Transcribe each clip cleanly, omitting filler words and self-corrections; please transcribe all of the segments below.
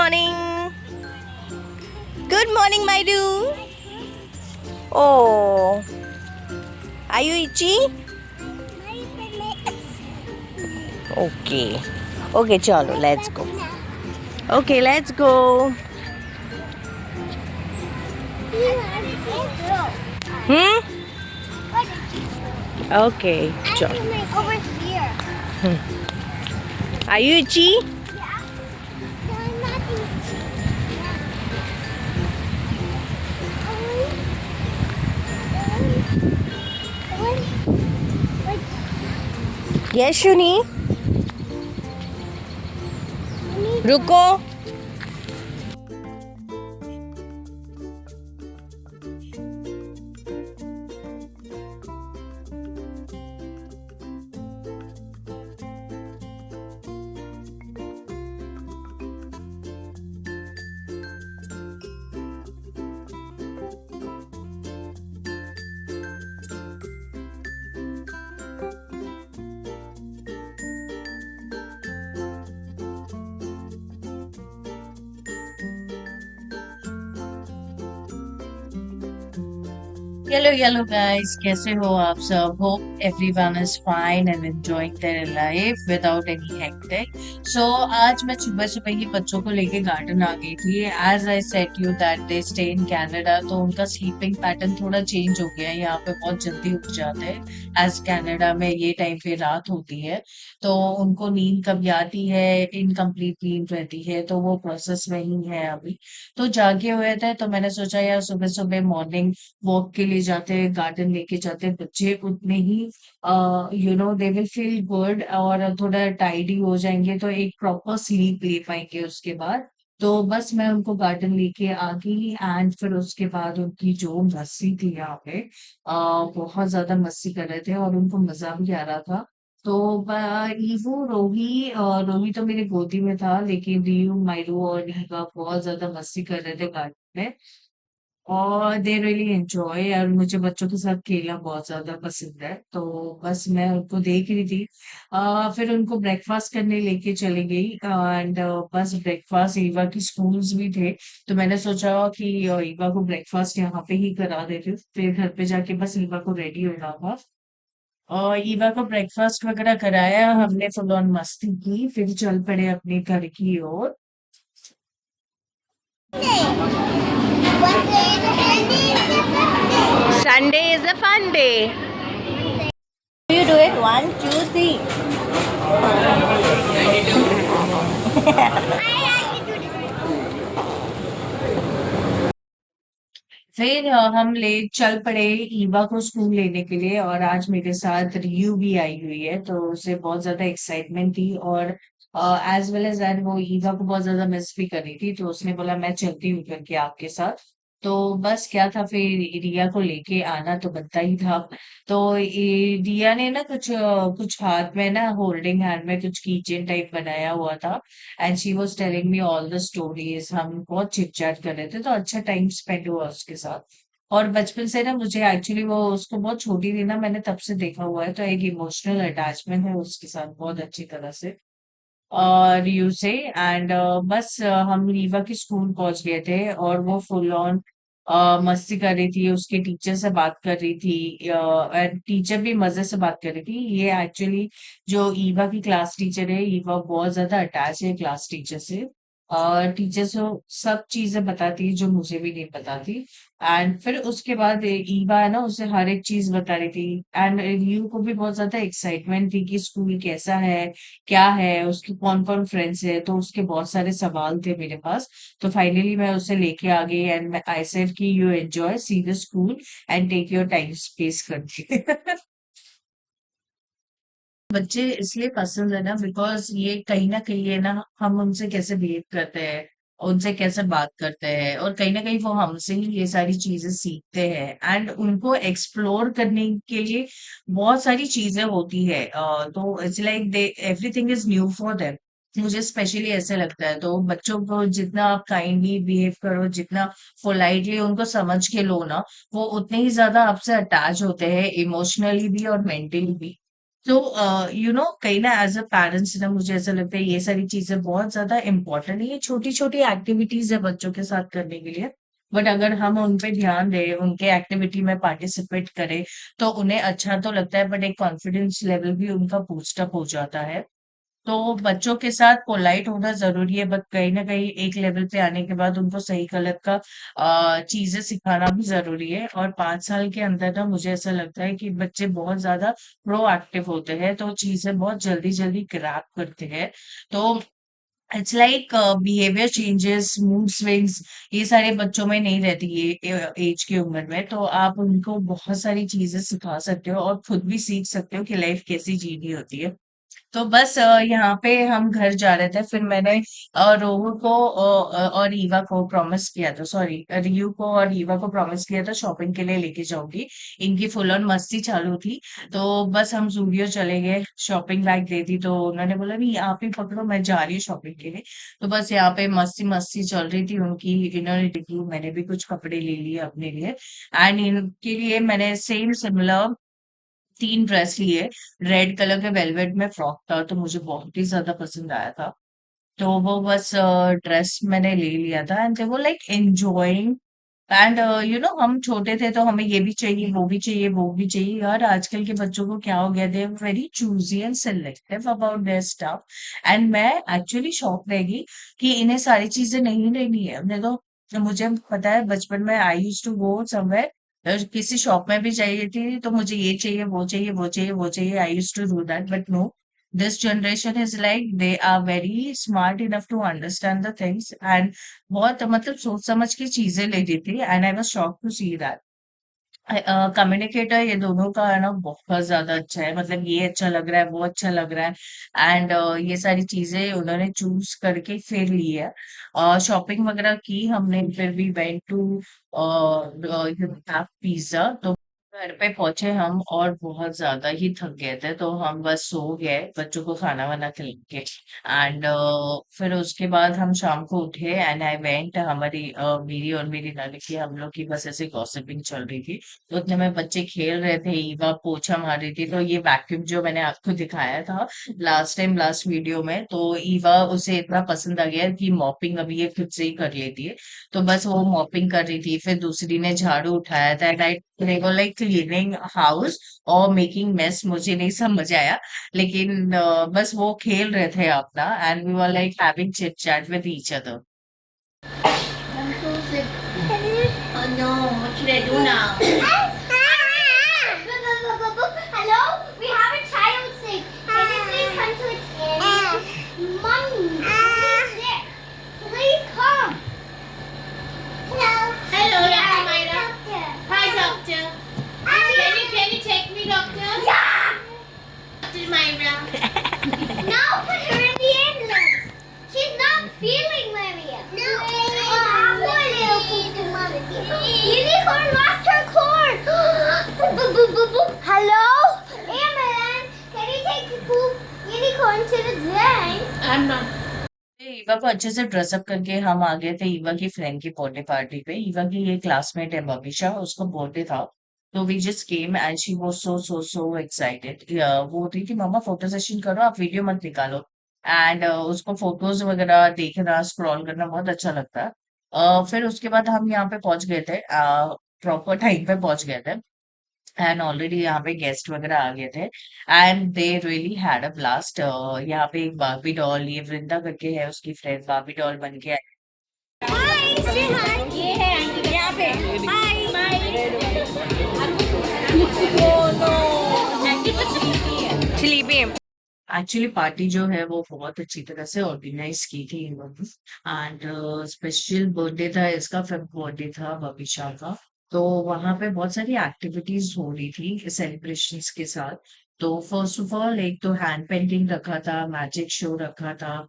morning. Good morning, Maidu. Oh, are you itchy? Okay. Okay, chalo, let's go. Okay, let's go. Hmm? Okay, chalo. Over here. Are you itchy? Yeah. No, not Yes, Shuni. रुको. Hello guys, कैसे हो आप सब? Hope everyone is fine and enjoying their life without any hectic. So आज मैं सुबह सुबह ही बच्चों को लेके गार्डन आ गई थी. As I said you that they stay in Canada, तो उनका sleeping pattern थोड़ा change हो गया है. यहाँ पे बहुत जल्दी उठ जाते हैं. As Canada में ये टाइम पे रात होती है, तो उनको नींद कभी आती है, इनकम्प्लीट नींद रहती है, तो वो प्रोसेस में ही है अभी. तो जागे हुए थे, तो मैंने सोचा यार सुबह सुबह मॉर्निंग वॉक के लिए जाते हैं, गार्डन लेके जाते हैं बच्चे, उतने ही दे विल फील गुड और थोड़ा टाइडी हो जाएंगे, तो एक प्रॉपर स्लीप ले पाएंगे उसके बाद. तो बस मैं उनको गार्डन लेके आ गई एंड फिर उसके बाद उनकी जो मस्ती थी यहाँ पे, बहुत ज्यादा मस्ती कर रहे थे और उनको मजा भी आ रहा था. तो ईवू रोही तो मेरी गोदी में था, लेकिन रियू मायरू और रीवा बहुत ज्यादा मस्ती कर रहे थे गार्डन में. और दे रियली एंजॉय, और मुझे बच्चों के साथ खेलना बहुत ज्यादा पसंद है, तो बस मैं उनको देख रही थी. फिर उनको ब्रेकफास्ट करने लेके चली गई एंड बस ब्रेकफास्ट, ईवा की स्कूल्स भी थे, तो मैंने सोचा कि ईवा को ब्रेकफास्ट यहाँ पे ही करा देती हूँ, फिर घर पे जाके बस ईवा को रेडी होना था. और ईवा को ब्रेकफास्ट वगैरह कराया हमने, फुल ऑन मस्ती की, फिर चल पड़े अपने घर की ओर. Sunday is a fun day. Do you do it? 1, 2, 3. फिर हम ले चल पड़े ईवा को स्कूल लेने के लिए, और आज मेरे साथ रियू भी आई हुई है, तो उसे बहुत ज्यादा एक्साइटमेंट थी, और एज वेल एज दैट वो ईवा को बहुत ज्यादा मिस भी कर रही थी, तो उसने बोला मैं चलती हूँ करके आपके साथ. तो बस क्या था, फिर रिया को लेके आना तो बनता ही था. तो रिया ने ना कुछ हाथ में ना, होल्डिंग हैंड में कुछ कीचेन टाइप बनाया हुआ था, and she was telling me all the stories. हम बहुत चिट चैट कर रहे थे, तो अच्छा टाइम स्पेंड हुआ उसके साथ. और बचपन से ना मुझे एक्चुअली, वो उसको बहुत छोटी थी ना, मैंने तब से देखा हुआ है, तो एक इमोशनल अटैचमेंट है उसके साथ बहुत अच्छी तरह से. और यू से एंड बस हम रीवा के स्कूल पहुंच गए थे, और वो फुल ऑन मस्ती कर रही थी, उसके टीचर से बात कर रही थी, टीचर भी मजे से बात कर रही थी. ये एक्चुअली जो ईवा की क्लास टीचर है, ईवा बहुत ज्यादा अटैच है क्लास टीचर से, और टीचर से सब चीजें बताती है जो मुझे भी नहीं बताती. एंड फिर उसके बाद ईवा है ना, उसे हर एक चीज बता रही थी, एंड यू को भी बहुत ज्यादा एक्साइटमेंट थी कि स्कूल कैसा है, क्या है, उसके कौन कौन फ्रेंड्स है, तो उसके बहुत सारे सवाल थे मेरे पास. तो फाइनली मैं उसे लेके आ गई, एंड आई सेड कि you enjoy, see the school and take your time space करके. बच्चे इसलिए पसंद है ना, बिकॉज ये कहीं ना कहीं है ना, हम उनसे कैसे बिहेव करते हैं, उनसे कैसे बात करते हैं, और कहीं ना कहीं वो हमसे ही ये सारी चीजें सीखते हैं, एंड उनको एक्सप्लोर करने के लिए बहुत सारी चीजें होती है. तो it's like they everything is new for them. मुझे स्पेशली ऐसे लगता है, तो बच्चों को जितना आप काइंडली बिहेव करो, जितना पोलाइटली उनको समझ के लो ना, वो उतने ही ज्यादा आपसे अटैच होते हैं, इमोशनली भी और मेंटली भी. तो कहीं ना एज अ पेरेंट्स ना मुझे ऐसा लगता है ये सारी चीजें बहुत ज्यादा इम्पोर्टेंट है। ये छोटी छोटी एक्टिविटीज है बच्चों के साथ करने के लिए, बट अगर हम उन पे ध्यान दें, उनके एक्टिविटी में पार्टिसिपेट करें, तो उन्हें अच्छा तो लगता है, बट एक कॉन्फिडेंस लेवल भी उनका बूस्टअप हो जाता है। तो बच्चों के साथ पोलाइट होना ज़रूरी है, बट कहीं न कहीं एक लेवल पे आने के बाद उनको सही-गलत का चीज़ें सिखाना भी ज़रूरी है। और 5 साल के अंदर ना मुझे ऐसा लगता है कि बच्चे बहुत ज़्यादा प्रोएक्टिव होते हैं, तो चीज़ें बहुत जल्दी-जल्दी ग्रैब करते हैं। तो it's like behaviour changes, mood swings, ये सारे बच्चों में नहीं रहती ये एज की उम्र में। तो आप उनको बहुत सारी चीज़ें सिखा सकते हो और खुद भी सीख सकते हो कि लाइफ कैसी जीनी होती है। तो बस यहाँ पे हम घर जा रहे थे, फिर मैंने रोहू को और ईवा को प्रॉमिस किया था, सॉरी रियू को और ईवा को प्रॉमिस किया था शॉपिंग के लिए लेके जाऊंगी। इनकी फुल ऑन मस्ती चालू थी। तो बस हम जूडियो चले गए, शॉपिंग बैग दे दी, तो उन्होंने बोला नहीं आप ही पकड़ो, मैं जा रही हूँ शॉपिंग के लिए। तो बस यहाँ पे मस्ती मस्ती चल रही थी उनकी। इन्होंने देखी, मैंने भी कुछ कपड़े ले लिए अपने लिए, एंड इनके लिए मैंने सेम सिमिलर 3 ड्रेस लिए। रेड कलर के वेलवेट में फ्रॉक था, तो मुझे बहुत ही ज़्यादा पसंद आया था। तो वो बस ड्रेस मैंने ले लिया था, and they were like enjoying. And हम छोटे थे तो हमें ये भी चाहिए, वो भी चाहिए, वो भी चाहिए। यार आजकल के बच्चों को क्या हो गया, they are very choosy and selective about their stuff. And मैं एक्चुअली शॉक रह गई कि इन्हें सारी चीज़ें नहीं लेनी है। नहीं तो मुझे पता है बचपन में I used to go somewhere, किसी शॉप में भी चाहिए थी तो मुझे ये चाहिए, वो चाहिए, वो चाहिए, वो चाहिए। I used to do that, but no, this generation is like they are very smart enough to understand the things, and बहुत मतलब सोच समझ के चीजें ले रही थी, and I was shock to see that. Communicator ये दोनों का है ना बहुत ज्यादा अच्छा है, मतलब ये अच्छा लग रहा है, वो अच्छा लग रहा है, एंड ये सारी चीजें उन्होंने चूज करके फिर ली है। शॉपिंग वगैरह की हमने, फिर भी वेंट टू पिज्जा। तो घर पे पहुंचे हम और बहुत ज्यादा ही थक गए थे, तो हम बस सो गए बच्चों को खाना वाना खिला के। एंड फिर उसके बाद हम शाम को उठे, एंड आई वेंट, हमारी मेरी और मेरी नानी की, हम लोग की बस ऐसे गॉसिपिंग चल रही थी। तो उतने में बच्चे खेल रहे थे, ईवा पोछा मार रही थी। तो ये वैक्यूम जो मैंने आपको दिखाया था लास्ट टाइम लास्ट वीडियो में, तो ईवा उसे इतना पसंद आ गया कि मॉपिंग अभी ये खुद से ही कर लेती है। तो बस वो मॉपिंग कर रही थी, फिर दूसरी ने झाड़ू उठाया था, right, they were like cleaning house और मेकिंग मेस, मुझे नहीं समझ आया। लेकिन बस वो खेल रहे थे अपना, and we were like having chit chat with each other. I'm so sick. Oh no, what should I do now? Hello? We have a child sick. Can you please come to its end? Mommy, please sick. Please come. Hello. Hello, Yeah, Dr. Myra. doctor. Hi, doctor. Can you take me, doctor? Yeah. Dr. Myra. Now put her in the ambulance. She's not feeling very well. No. Poor little Pokemon. Unicorn lost her corn. Hello? Ambulance. Can you take the poop unicorn to the vet? I'm not. Eva को अच्छे से dress up करके हम आ गए थे ईवा की friend की birthday party पे। ईवा की ये क्लासमेट है बबीशा, उसका बर्थडे था। तो we just came and she was so so so excited. वो होती थी मम्मा फोटो सेशन करो, आप वीडियो मत निकालो। एंड उसको फोटोज वगैरह देखना, स्क्रॉल करना बहुत अच्छा लगता है। फिर उसके बाद हम यहाँ पे पहुंच गए थे, प्रॉपर टाइम पे पहुंच गए थे, एंड ऑलरेडी यहाँ पे गेस्ट वगैरह आ गए थे, and they really had a blast. यहाँ पे एक बार्बी डॉल, ये वृंदा करके है उसकी फ्रेंड, बार्बी डॉल बन के आई। Hi, say hi. ये है आंटी यहाँ पे। Hi. Oh no. आंटी बस स्लीपी है। एक्चुअली पार्टी जो है वो बहुत अच्छी तरह से ऑर्गेनाइज की थी इन्होंने, एंड स्पेशल बर्थडे था इसका, फिफ्थ बर्थडे था बबीशा का। तो वहां पे बहुत सारी एक्टिविटीज हो रही थी सेलिब्रेशंस के साथ। तो फर्स्ट ऑफ ऑल एक तो हैंड पेंटिंग रखा था, मैजिक शो रखा था,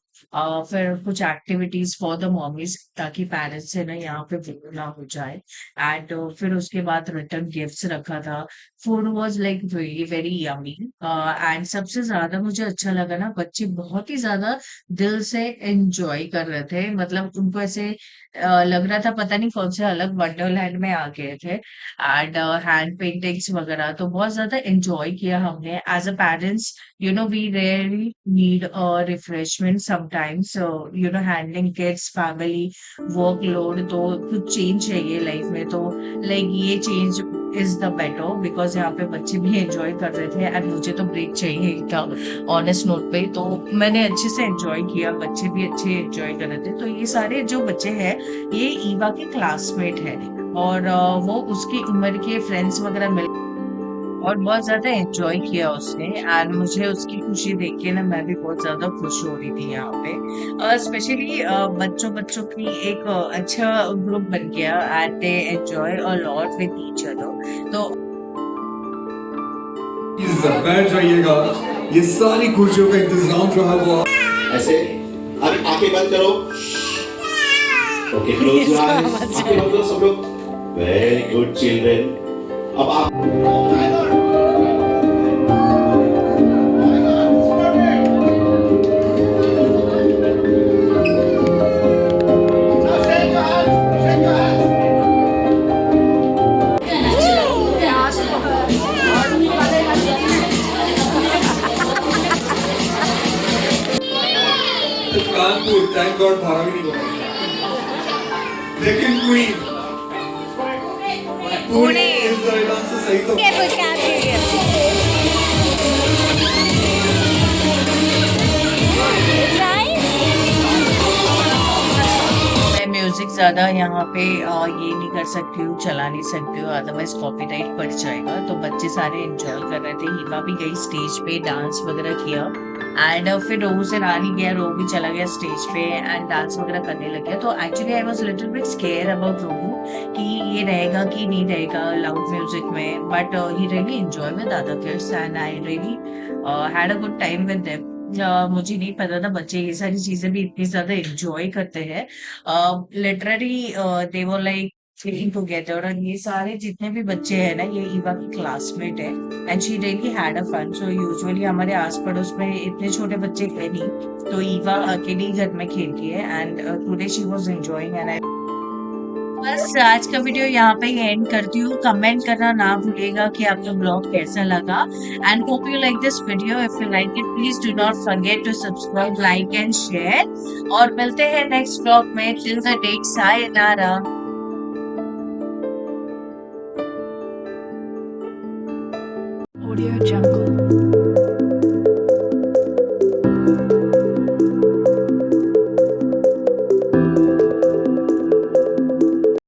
फिर कुछ एक्टिविटीज फॉर द मॉमीज, ताकि पेरेंट्स से ना यहाँ पे बोर ना हो जाए। एंड फिर उसके बाद रिटर्न गिफ्ट्स रखा था। Food was like very very yummy, and सबसे ज्यादा मुझे अच्छा लगा ना, बच्चे बहुत ही ज्यादा दिल से एंजॉय कर रहे थे। मतलब उनको ऐसे लग रहा था पता नहीं कौन से अलग वंडरलैंड में आ गए थे। एंड हैंड पेंटिंग्स वगैरह तो बहुत ज्यादा एंजॉय किया हमने। हैं. As a parents, we really need a refreshment sometimes. So, handling kids, family, workload, तो कुछ चेंज चाहिए लाइफ में. तो लाइक ये change is the better, because यहाँ पे बच्चे भी एंजॉय कर रहे थे एंड मुझे तो ब्रेक चाहिए ही था ऑनेस्ट नोट पे. तो मैंने अच्छे से एंजॉय किया, बच्चे भी अच्छे एंजॉय कर रहे थे. तो ये सारे जो बच्चे हैं ये ईवा के क्लासमेट है और वो उसकी उम्र के फ्रेंड्स वगैरह मिल और बहुत ज्यादा एंजॉय किया उसने. एंड मुझे उसकी खुशी देख के ना मैं भी बहुत ज्यादा खुश हो रही थी यहाँ पे. स्पेशली बच्चों बच्चों की एक अच्छा ग्रुप बन गया and they enjoy a lot with each other. तो प्लीज बैठ जाइएगा, ये सारी कुर्सियों का इंतजाम जो है वो ऐसे. अभी आंखें बंद करो. Okay, close your eyes. आंखें बंद करो सब लोग. Very good children. अब आप कानपुर, थैंक गॉड भागा भी नहीं बोला. लेकिन क्वीन पुणे इस दौरान से सही तो मैं म्यूजिक ज्यादा यहाँ पे ये नहीं कर सकती हूँ, चला नहीं सकती हूँ, अदरवाइज कॉपीराइट पड़ जाएगा. तो बच्चे सारे एंजॉय कर रहे थे. हीमा भी गई स्टेज पे, डांस वगैरह किया एंड फिर रोहू से रहा नहीं गया, रोहू भी चला गया स्टेज पे एंड डांस वगैरह करने लग गया. तो actually I was little bit scare about Rohu कि ये रहेगा कि नहीं रहेगा लाउड म्यूजिक में. But he really enjoy with other kids and I really had a good time with them. मुझे नहीं पता था बच्चे ये सारी चीजें भी इतनी ज्यादा एंजॉय करते हैं. Literally they were like feeling together. और ये सारे जितने भी बच्चे हैं ना ये ईवा की क्लासमेट है and she really had a fun. So usually हमारे आस पड़ोस में इतने छोटे बच्चे है नहीं, तो ईवा अकेली घर में खेलती है and today she was enjoying. And बस आज का वीडियो यहाँ पे ही एंड करती हूँ. कमेंट करना ना भूलिएगा कि आपको ब्लॉग कैसा लगा and hope you like this video. If you like it please do not forget to subscribe, like and share. और मिलते हैं नेक्स्ट ब्लॉग में. Till the date, sayonara. Audio Jungle.